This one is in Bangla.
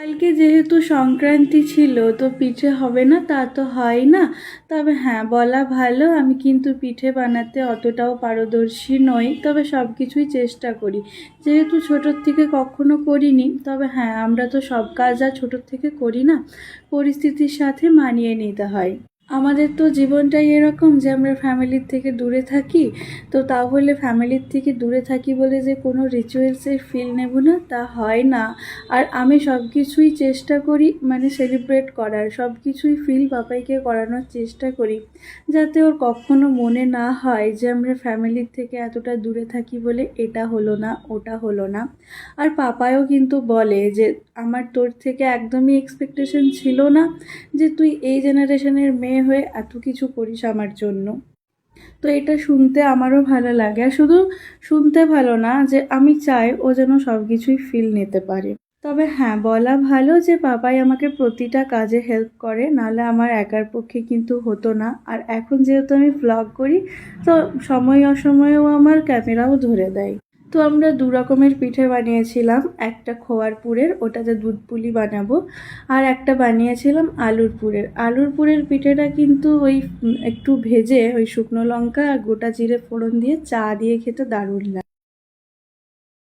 কালকে যেহেতু সংক্রান্তি ছিল তো পিঠে হবে না তা তো হয় না। তবে হ্যাঁ, বলা ভালো আমি কিন্তু পিঠে বানাতে অতটাও পারদর্শী নই, তবে সব কিছুই চেষ্টা করি। যেহেতু ছোটোর থেকে কখনো করিনি, তবে হ্যাঁ, আমরা তো সব কাজ আর ছোটোর থেকে করি না, পরিস্থিতির সাথে মানিয়ে নিতে হয়। আমাদের তো জীবনটাই এরকম যে আমরা ফ্যামিলির থেকে দূরে থাকি। তো তাহলে ফ্যামিলির থেকে দূরে থাকি বলে যে কোনো রিচুয়ালসের ফিল নেব না তা হয় না। আর আমি সব কিছুই চেষ্টা করি মানে সেলিব্রেট করার, সব কিছুই ফিল পাপাইকে করানোর চেষ্টা করি, যাতে ওর কখনো মনে না হয় যে আমরা ফ্যামিলির থেকে এতটা দূরে থাকি বলে এটা হলো না ওটা হলো না। আর পাপায়ও কিন্তু বলে যে আমার তোর থেকে একদমই এক্সপেকটেশন ছিল না যে তুই এই জেনারেশনের মেয়ে হয়ে এত কিছু করিস আমার জন্য। তো এটা শুনতে আমারও ভালো লাগে, আর শুধু শুনতে ভালো না, যে আমি চাই ও যেন সব কিছুই ফিল নিতে পারে। তবে হ্যাঁ, বলা ভালো যে বাবাই আমাকে প্রতিটা কাজে হেল্প করে, নাহলে আমার একার পক্ষে কিন্তু হতো না। আর এখন যেহেতু আমি ভ্লগ করি, তো সময় অসময়েও আমার ক্যামেরাও ধরে দেয়। তো আমরা দু রকমের পিঠে বানিয়েছিলাম, একটা খোয়ার পুরের, ওটাতে দুধ পুলি বানাবো, আর একটা বানিয়েছিলাম আলুর পুরের। আলুর পুরের পিঠেটা কিন্তু ওই একটু ভেজে ওই শুকনো লঙ্কা আর গোটা জিরে ফোড়ন দিয়ে চা দিয়ে খেতে দারুণ লাগে।